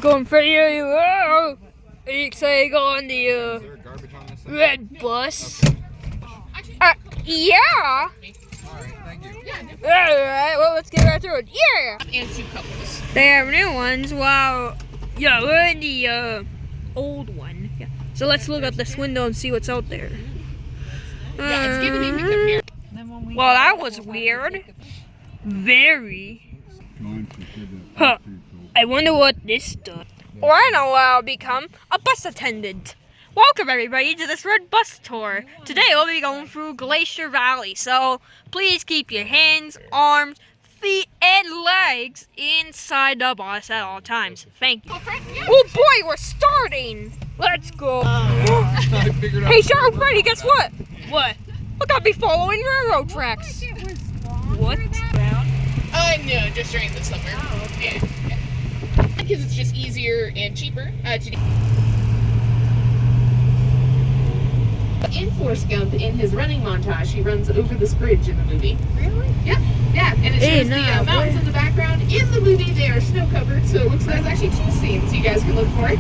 going for you. Are you excited to go on the red bus? Yeah. Alright, thank you. Alright, well, let's get right through it. Yeah. And 2 couples. They have new ones. Wow. Yeah, we're in the old one. Yeah. So let's look out this window and see what's out there. Yeah, it's giving me compare. Well, that was weird. Very. Huh. I wonder what this does. Well, I know I'll become a bus attendant. Welcome everybody to this red bus tour. Today we'll be going through Glacier Valley, so please keep your hands, arms, feet, and legs inside the bus at all times. Thank you. Oh boy, we're starting! Let's go. Hey, Shadow Freddy, guess what? What? Look, I'll be following railroad tracks. What? No, just during the summer. Oh, okay. Yeah. Because it's just easier and cheaper to do. In Forrest Gump, in his running montage, he runs over this bridge in the movie. Really? Yeah, yeah, and it shows the mountains in the background. In the movie, they are snow covered, so it looks like there's actually 2 scenes you guys can look for.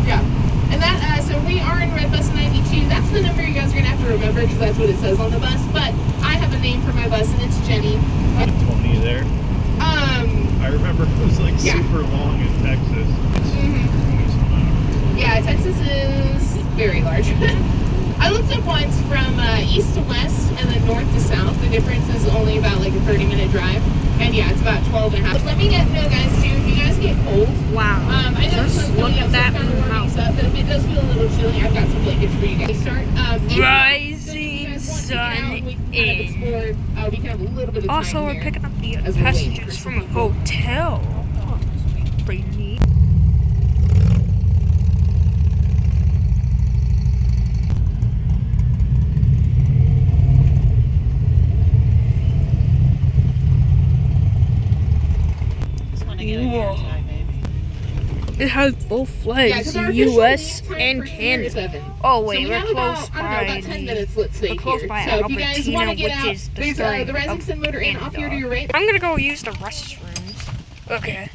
Yeah, and that, so we are in Red Bus 92. That's the number you guys are gonna have to remember because that's what it says on the bus. But I have a name for my bus, and it's Jenny. Tony there. I remember it was like super long in Texas. Yeah, Texas is very large. I looked up once from east to west and then north to south. The difference is only about like a 30-minute drive. And yeah, it's about 12 and a half. But let me know, guys, too, if you guys get cold. Wow. I know this one's coming up, so it's kind of warming up. But if it does feel a little chilly, I've got some blankets for you guys. Start. Rising sun in. We can have a little bit of time Also, we're here picking up the as we're waiting passengers for from a hotel. Pretty neat. Whoa. It has both flags, the U.S. and Canada. Oh wait, so we're close about, by. 10 minutes, let's say, We're close here. by So if you guys want to get out, is the there's the Rising Motor Inn off here to your right. I'm gonna go use the restrooms. Okay.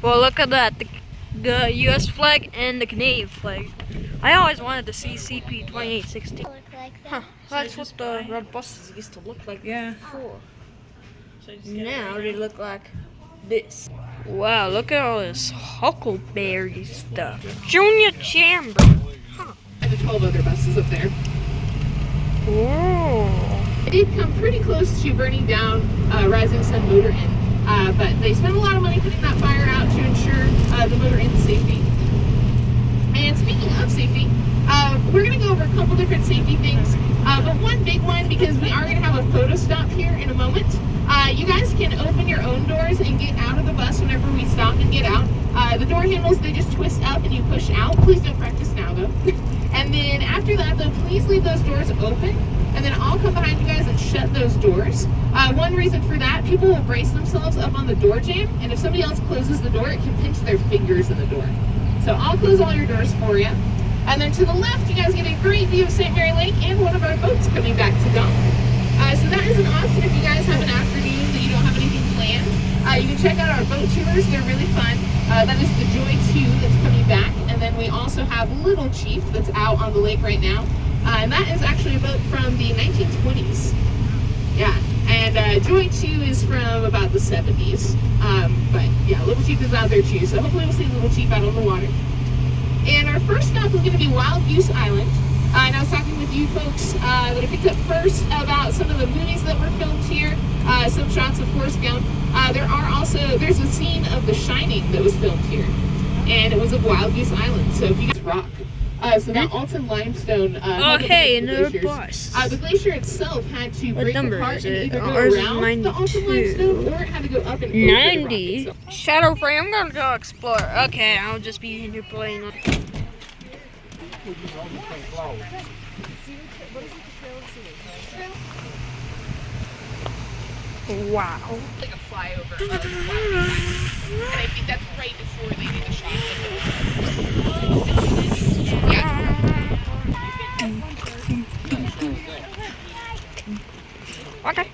Well, look at that, the U.S. flag and the Canadian flag. I always wanted to see CP 2816. Huh, that's what the red buses used to look like before. Now they look like this. Wow, look at all this huckleberry stuff. Junior Chamber. Huh. And the 12 other buses up there. Whoa. It did come pretty close to burning down Rising Sun Motor Inn, but they spent a lot of money putting that fire out to ensure the motor inn's safety. And speaking of safety, we're going to go over a couple different safety things, but one big one, because we are going to have a photo stop here in a moment. You guys can open your own doors and get out of the bus whenever we stop and get out. The door handles, they just twist up and you push out. Please don't practice now, though. And then after that, though, please leave those doors open, and then I'll come behind you guys and shut those doors. One reason for that, people will brace themselves up on the door jamb, and if somebody else closes the door, it can pinch their fingers in the door. So I'll close all your doors for you. And then to the left, you guys get a great view of St. Mary Lake and one of our boats coming back to dock. So that is an option if you guys have an afternoon that you don't have anything planned. You can check out our boat tours, they're really fun. That is the Joy 2 that's coming back. And then we also have Little Chief that's out on the lake right now. And that is actually a boat from the 1920s. Yeah, and Joy 2 is from about the 70s. But yeah, Little Chief is out there too. So hopefully we'll see Little Chief out on the water. And our first stop is going to be Wild Goose Island. And I was talking with you folks that I picked up first about some of the movies that were filmed here, some shots of Forrest Gump. There's a scene of The Shining that was filmed here, and it was of Wild Goose Island. So if you guys rock. So that Alton limestone. Oh, hey, another bus. The glacier itself had to break apart and either go Ours is around the Alton limestone, or it had to go up and over 90. the rock itself. Shadow Frame, I'm gonna go explore. Okay, I'll just be in here playing. Wow. Like a flyover of the and I think that's right before they do the shot. Yeah. Okay.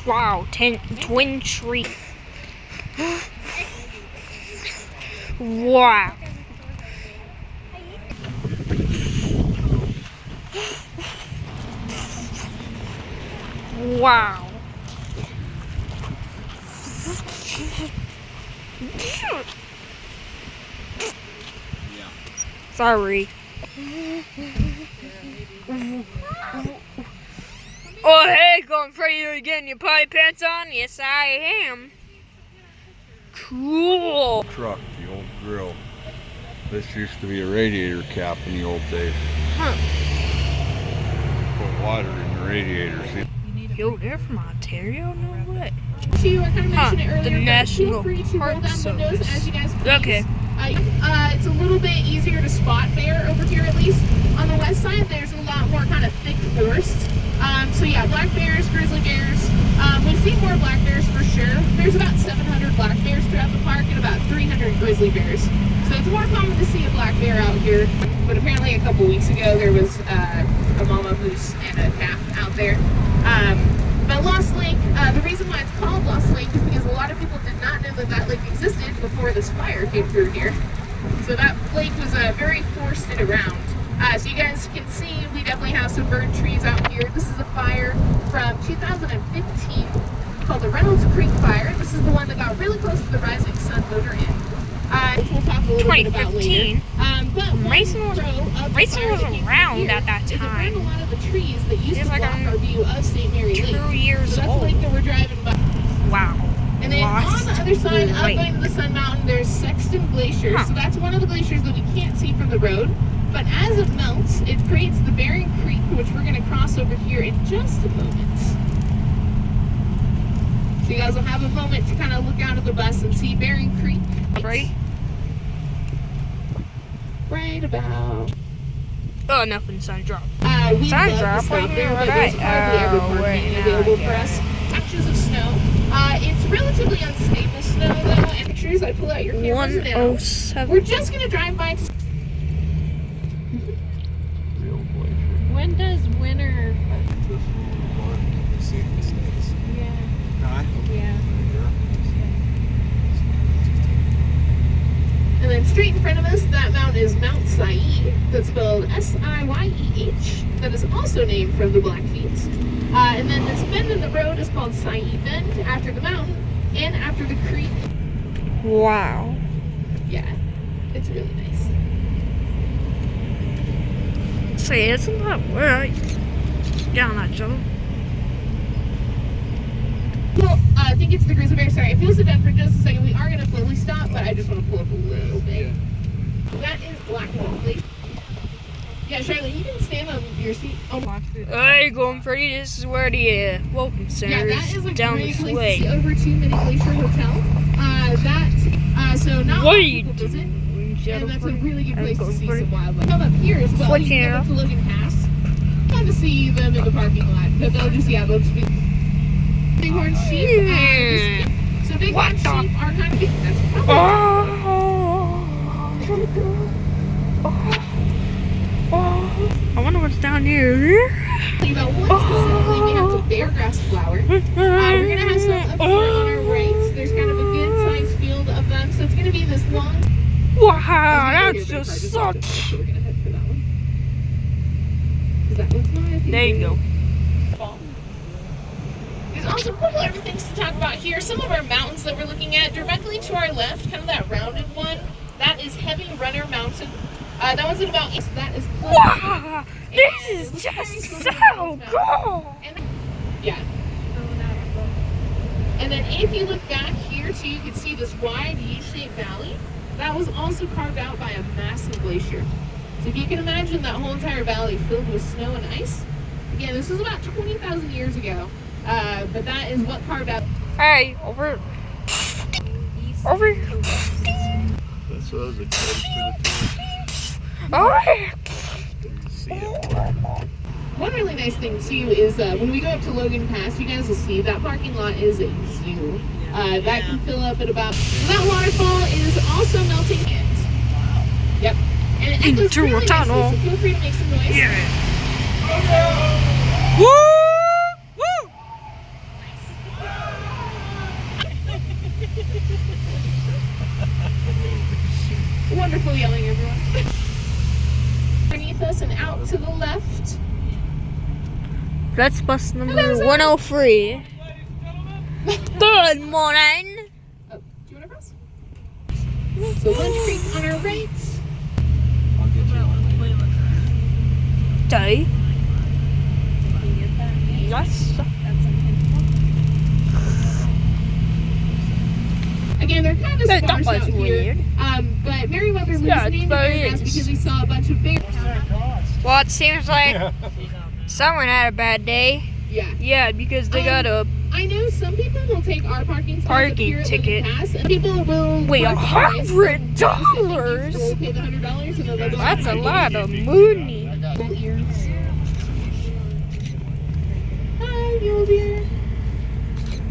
Wow, twin tree. Wow. Wow. Sorry. Oh, hey, going for you again. Your potty pants on? Yes, I am. Cool. Truck, the old grill. This used to be a radiator cap in the old days. Huh. Put water in the radiators. Yo, they're from Ontario? No way. I kind of mentioned it earlier, the but National feel free to roll Park down windows Service. as you guys please. Okay. It's a little bit easier to spot bear over here, at least. On the west side, there's a lot more kind of thick forest. So yeah, black bears, grizzly bears. We've seen more black bears for sure. There's about 700 black bears throughout the park and about 300 grizzly bears. So it's more common to see a black bear out here. But apparently a couple weeks ago, there was a mama moose and a calf out there. But Lost Lake, the reason why it's called Lost Lake is because a lot of people did not know that that lake existed before this fire came through here. So that lake was very forested around. So you guys can see we definitely have some burnt trees out here. This is a fire from 2015 called the Reynolds Creek Fire. This is the one that got really close to the Rising Sun motor inn. Which we'll talk a little bit about later. 2015. But Mason was around at that It burned a time. lot of the trees that used It's to like block our view of St. Mary Lake. 2 years So that's the old. lake that we're driving by. Wow. And then on Lost the other side, up Lake. going to the Sun Mountain, there's Sexton Glacier. Huh. So that's one of the glaciers that we can't see from the road. But as it melts, it creates the Bering Creek, which we're going to cross over here in just a moment. So you guys will have a moment to kind of look out of the bus and see Bering Creek. Right? Right about. Oh, nothing. Sun drop. We Sun love drop? to stop What do you there, mean but by there's that? hardly ever Oh, parking wait, now available I for get us. Patches of snow. It's relatively unstable snow though, and pictures, I pull out your cameras now. 107. We're just gonna drive by to Real glacier. When does winter? This little part, you see the snakes. Yeah. Huh? Yeah. And then straight in front of us, that mountain is Mount Said. That's spelled S-I-Y-E-H. That is also named from the Blackfeet. And then this bend in the road is called Said Bend, after the mountain and after the creek. Wow. Yeah, it's really nice. Say, isn't that where down that jump? Well, I think it's the grizzly bear. Sorry, if you'll sit down for just a second, we are going to fully stop, but I just want to pull up a little bit. That is Blackwell Lake. Yeah, Charlotte, you can stand on your seat. Oh, Hey, going Freddy, this is where the welcome center yeah, that is a down great this place way. to see over to Mini Glacier Hotel. So not a What lot are of you people visit, doing? and that's a Freddy? really good I'm place to going see Freddy. some wildlife. Come up here as well. Switch You can here. go up to Logan Pass. Fun to see them in the parking lot, but they'll just be bighorn sheep. So bighorn What the- sheep are kind of big. That's probably I wonder what's down here. about one specifically. We have some bear grass flower. We're gonna have some up here on our right. There's kind of a good sized field of them, so it's gonna be this long. Wow, that's just such. So we're gonna head for that one. 'Cause that one's my favorite. There you go. There's also a couple other things to talk about here. Some of our mountains that we're looking at directly to our left, kind of that rounded one. That is Heavy Runner Mountain. That one's at about 8. That is close. Wow, this is just so cool. And yeah. And then if you look back here too, you can see this wide U-shaped valley. That was also carved out by a massive glacier. So if you can imagine that whole entire valley filled with snow and ice. Again, this was about 20,000 years ago. But that is what carved out. Hey, over. Over. That's what I was excited for the tour. Alright. You see it. One really nice thing too is when we go up to Logan Pass, you guys will see that parking lot is a zoo. That can fill up at about. That waterfall is also melting it. Yep. And it echoes Into a really nicely, tunnel. so feel free to make some noise. Yeah. Woo! Woo! That's bus number 103. Good morning. Oh, do you want to cross? So Lunch Creek on our right. I'll get you one later. Daddy. Yes. Again, they're kind of That sparse was out here. weird. But Meriwether was Yeah, named but it Beargrass is. because we saw a bunch of bears. Well, it seems like someone had a bad day. Yeah. Yeah, because they got a I know some people will take our parking spots up Parking here at ticket. Lincoln Pass, and people will Wait, park the price, $100? so we'll pay the $100 and then they'll go That's a back. lot of money. Little ears. Hi, mule deer.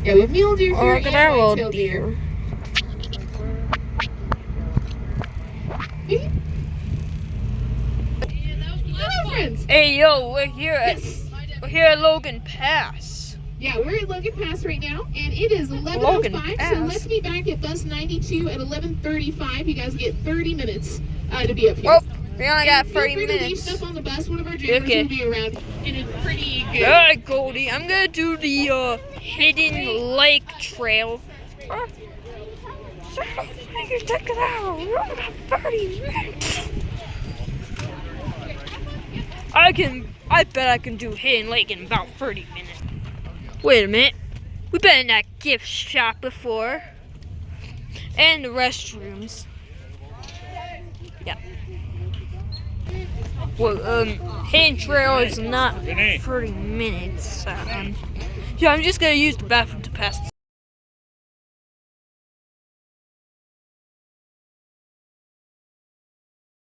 Yeah, we have mule deer Oh, here look at and that little white-tailed deer. Hello, friends. Hey, yo, we're here at Yes. Logan Pass. Yeah, we're at Logan Pass right now, and it is Logan 11:05. Pass. So let's be back at bus 92 at 11:35. You guys get 30 minutes to be up here. Oh, we only got And feel 30 free to leave minutes. stuff on the bus. One of our drivers Okay. will be around in a pretty good. Alright, Goldie, I'm gonna do the hidden lake trail. Check it out. We only got 30 minutes. I bet I can do hidden lake in about 30 minutes. Wait a minute. We've been in that gift shop before. And the restrooms. Yeah. Well, hidden trail is not 30 minutes. Yeah, I'm just gonna use the bathroom to pass